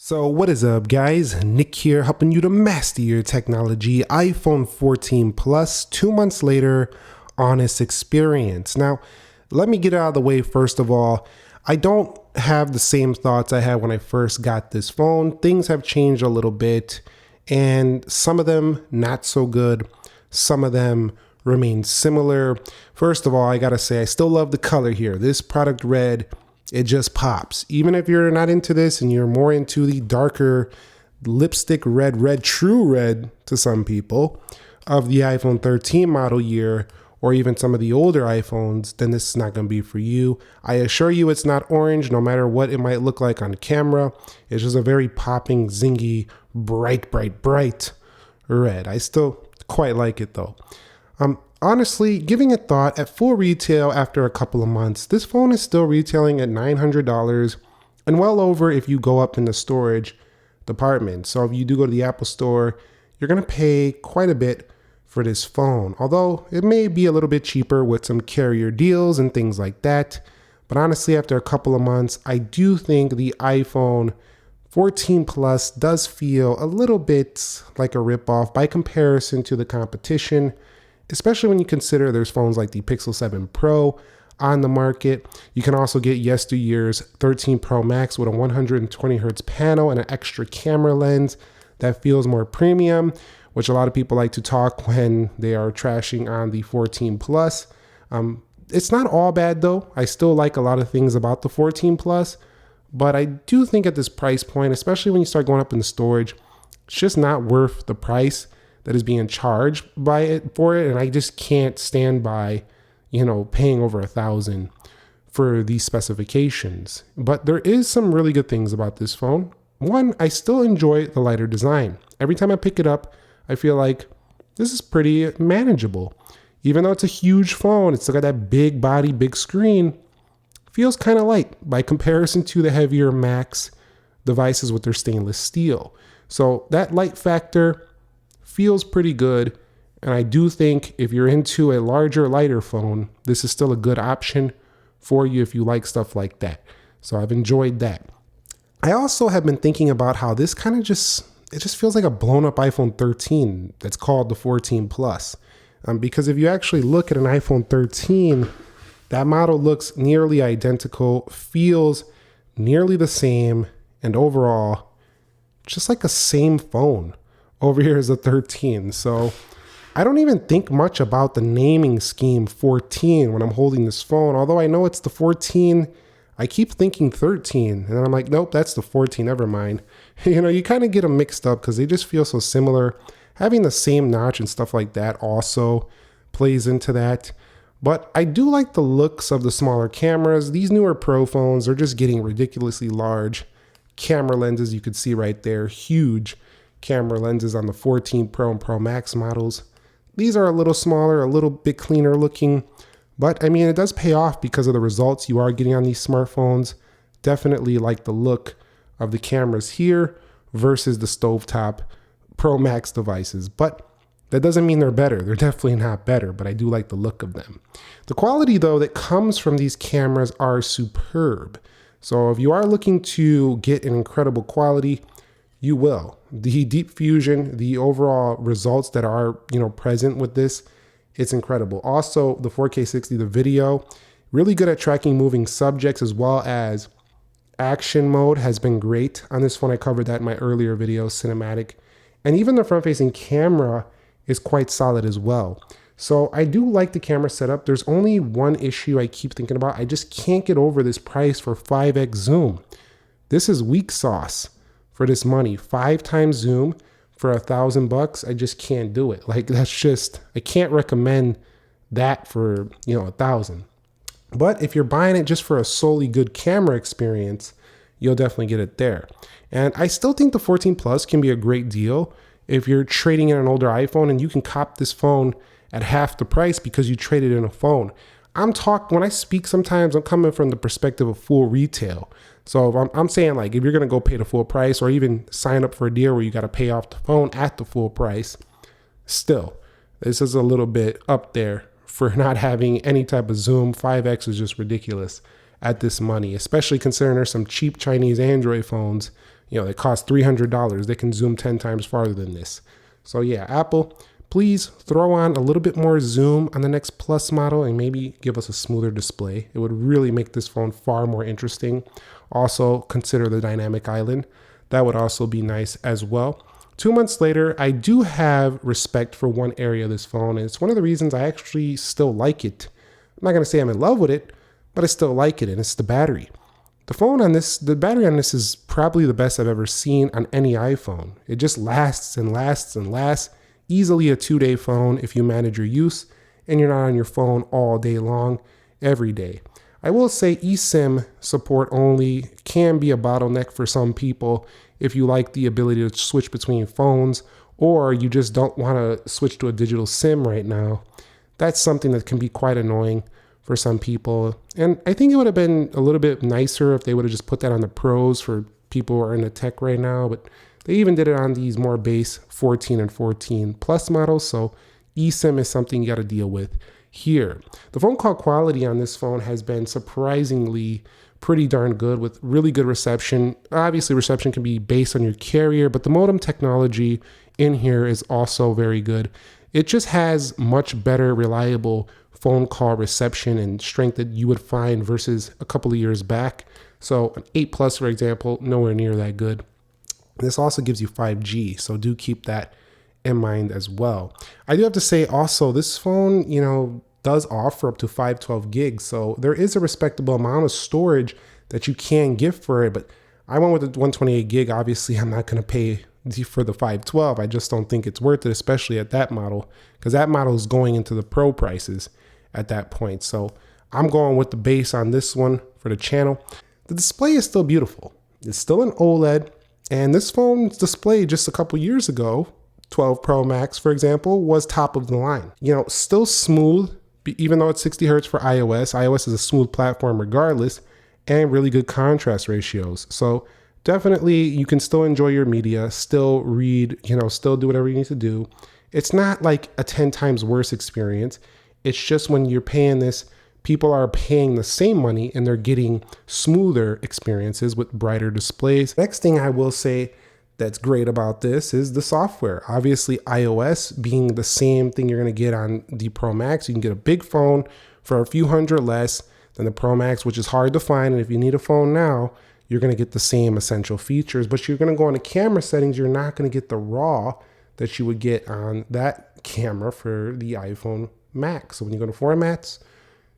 So what is up, guys? Nick here, helping you to master your technology. iPhone 14 Plus, 2 months later, honest experience. Now, let me get out of the way first of all. I don't have the same thoughts I had when I first got this phone. Things have changed a little bit, and some of them not so good. Some of them remain similar. First of all, I gotta say, I still love the color here. This product red, it just pops. Even if you're not into this and you're more into the darker lipstick red, true red to some people of the iPhone 13 model year, or even some of the older iPhones, then this is not gonna be for you. I assure you it's not orange, no matter what it might look like on camera. It's just a very popping, zingy, bright red. I still quite like it though. Honestly, giving it thought, at full retail after a couple of months, this phone is still retailing at $900 and well over if you go up in the storage department. So if you do go to the Apple Store, you're going to pay quite a bit for this phone, although it may be a little bit cheaper with some carrier deals and things like that. But honestly, after a couple of months, I do think the iPhone 14 Plus does feel a little bit like a ripoff by comparison to the competition, especially when you consider there's phones like the Pixel 7 Pro on the market. You can also get yesteryear's 13 Pro Max with a 120 hertz panel and an extra camera lens that feels more premium, which a lot of people like to talk when they are trashing on the 14 Plus. It's not all bad though. I still like a lot of things about the 14 Plus, but I do think at this price point, especially when you start going up in the storage, it's just not worth the price that is being charged for it. And I just can't stand by, paying over $1,000 for these specifications. But there is some really good things about this phone. One, I still enjoy the lighter design. Every time I pick it up, I feel like this is pretty manageable. Even though it's a huge phone, it's still got that big body, big screen. Feels kind of light by comparison to the heavier Max devices with their stainless steel. So that light factor feels pretty good, and I do think if you're into a larger, lighter phone, this is still a good option for you if you like stuff like that. So I've enjoyed that. I also have been thinking about how this kind of just feels like a blown up iPhone 13 that's called the 14 Plus. Because if you actually look at an iPhone 13, that model looks nearly identical, feels nearly the same, and overall, just like a same phone. Over here is a 13. So I don't even think much about the naming scheme 14 when I'm holding this phone. Although I know it's the 14, I keep thinking 13. And then I'm like, nope, that's the 14, never mind. You kind of get them mixed up because they just feel so similar. Having the same notch and stuff like that also plays into that. But I do like the looks of the smaller cameras. These newer Pro phones are just getting ridiculously large camera lenses. You could see right there, huge camera lenses on the 14 Pro and Pro Max models. These are a little smaller, a little bit cleaner looking, but I mean, it does pay off because of the results you are getting on these smartphones. Definitely like the look of the cameras here versus the stovetop Pro Max devices, but that doesn't mean they're better. They're definitely not better, but I do like the look of them. The quality though that comes from these cameras are superb. So if you are looking to get an incredible quality, you will. The deep fusion, the overall results that are, present with this, it's incredible. Also, the 4K 60, the video, really good at tracking moving subjects as well as action mode has been great on this phone. I covered that in my earlier video, cinematic. And even the front-facing camera is quite solid as well. So I do like the camera setup. There's only one issue I keep thinking about. I just can't get over this price for 5x zoom. This is weak sauce for this money. 5 times zoom for $1,000. I just can't do it. Like I can't recommend that for, $1,000. But if you're buying it just for a solely good camera experience, you'll definitely get it there. And I still think the 14 Plus can be a great deal if you're trading in an older iPhone and you can cop this phone at half the price because you traded in a phone. When I speak sometimes, I'm coming from the perspective of full retail. So if I'm saying like, if you're going to go pay the full price or even sign up for a deal where you got to pay off the phone at the full price, still, this is a little bit up there for not having any type of zoom. 5X is just ridiculous at this money, especially considering there's some cheap Chinese Android phones they cost $300. They can zoom 10 times farther than this. So yeah, Apple, please throw on a little bit more zoom on the next Plus model and maybe give us a smoother display. It would really make this phone far more interesting. Also, consider the dynamic island. That would also be nice as well. 2 months later, I do have respect for one area of this phone, and it's one of the reasons I actually still like it. I'm not going to say I'm in love with it, but I still like it, and it's the battery. The battery on this is probably the best I've ever seen on any iPhone. It just lasts and lasts and lasts. Easily a 2-day phone if you manage your use and you're not on your phone all day long, every day. I will say eSIM support only can be a bottleneck for some people if you like the ability to switch between phones or you just don't want to switch to a digital SIM right now. That's something that can be quite annoying for some people. And I think it would have been a little bit nicer if they would have just put that on the Pros for people who are into tech right now, but they even did it on these more base 14 and 14 Plus models, so eSIM is something you got to deal with here. The phone call quality on this phone has been surprisingly pretty darn good with really good reception. Obviously, reception can be based on your carrier, but the modem technology in here is also very good. It just has much better reliable phone call reception and strength that you would find versus a couple of years back. So an 8 Plus, for example, nowhere near that good. This also gives you 5G, so do keep that in mind as well. I do have to say also, this phone, does offer up to 512 gigs, so there is a respectable amount of storage that you can get for it, but I went with the 128 gig. Obviously, I'm not going to pay for the 512. I just don't think it's worth it, especially at that model, because that model is going into the Pro prices at that point. So I'm going with the base on this one for the channel. The display is still beautiful. It's still an OLED. And this phone's display just a couple years ago, 12 Pro Max, for example, was top of the line. Still smooth, even though it's 60 hertz for iOS. iOS is a smooth platform regardless, and really good contrast ratios. So definitely you can still enjoy your media, still read, still do whatever you need to do. It's not like a 10 times worse experience. It's just when you're paying this, people are paying the same money and they're getting smoother experiences with brighter displays. Next thing I will say that's great about this is the software. Obviously, iOS being the same thing you're going to get on the Pro Max. You can get a big phone for a few hundred less than the Pro Max, which is hard to find. And if you need a phone now, you're going to get the same essential features, but you're going to go into camera settings. You're not going to get the RAW that you would get on that camera for the iPhone Max. So when you go to formats,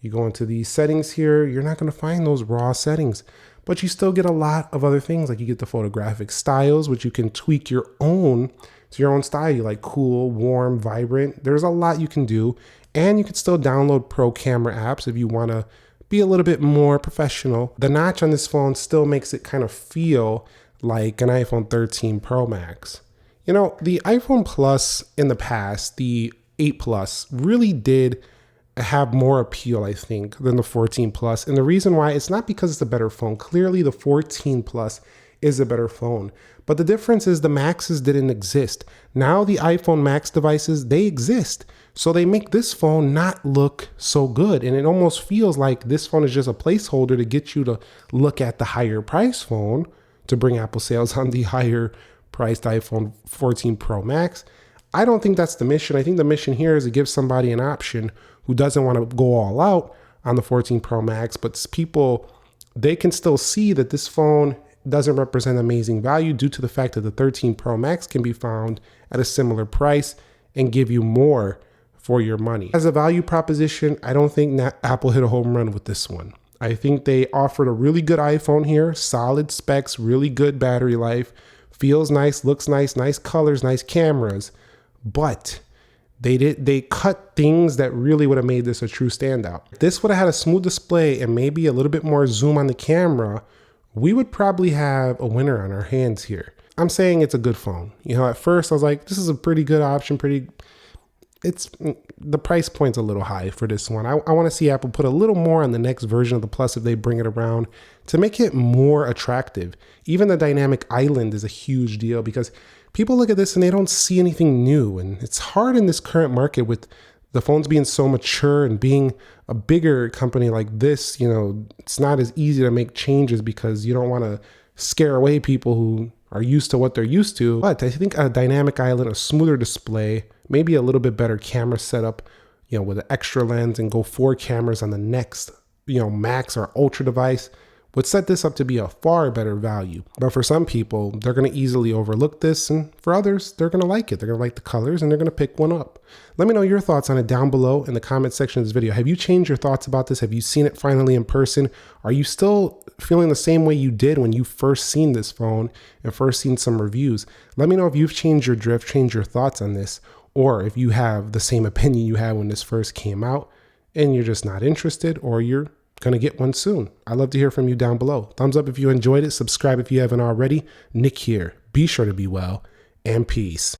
you go into these settings here, you're not going to find those RAW settings, but you still get a lot of other things. Like you get the photographic styles, which you can tweak your own to your own style. You like cool, warm, vibrant. There's a lot you can do, and you can still download pro camera apps if you want to be a little bit more professional. The notch on this phone still makes it kind of feel like an iPhone 13 Pro Max. The iPhone Plus in the past, the 8 Plus, really did have more appeal, I think, than the 14 Plus. And the reason why, it's not because it's a better phone. Clearly, the 14 Plus is a better phone. But the difference is the Maxes didn't exist. Now the iPhone Max devices, they exist. So they make this phone not look so good. And it almost feels like this phone is just a placeholder to get you to look at the higher price phone to bring Apple sales on the higher priced iPhone 14 Pro Max. I don't think that's the mission. I think the mission here is to give somebody an option who doesn't want to go all out on the 14 Pro Max, but people, they can still see that this phone doesn't represent amazing value due to the fact that the 13 Pro Max can be found at a similar price and give you more for your money. As a value proposition, I don't think Apple hit a home run with this one. I think they offered a really good iPhone here, solid specs, really good battery life, feels nice, looks nice, nice colors, nice cameras, but they cut things that really would have made this a true standout. If this would have had a smooth display and maybe a little bit more zoom on the camera, we would probably have a winner on our hands here. I'm saying it's a good phone. At first I was like, this is a pretty good option, the price point's a little high for this one. I want to see Apple put a little more on the next version of the Plus if they bring it around to make it more attractive. Even the dynamic island is a huge deal because people look at this and they don't see anything new. And it's hard in this current market with the phones being so mature and being a bigger company like this. It's not as easy to make changes because you don't want to scare away people who are used to what they're used to. But I think a dynamic island, a smoother display, maybe a little bit better camera setup, with an extra lens and go 4 cameras on the next, max or ultra device would set this up to be a far better value. But for some people, they're going to easily overlook this, and for others, they're going to like it. They're going to like the colors, and they're going to pick one up. Let me know your thoughts on it down below in the comment section of this video. Have you changed your thoughts about this? Have you seen it finally in person? Are you still feeling the same way you did when you first seen this phone and first seen some reviews? Let me know if you've changed your drift, changed your thoughts on this, or if you have the same opinion you had when this first came out and you're just not interested, or you're going to get one soon. I'd love to hear from you down below. Thumbs up if you enjoyed it. Subscribe if you haven't already. Nick here. Be sure to be well, and peace.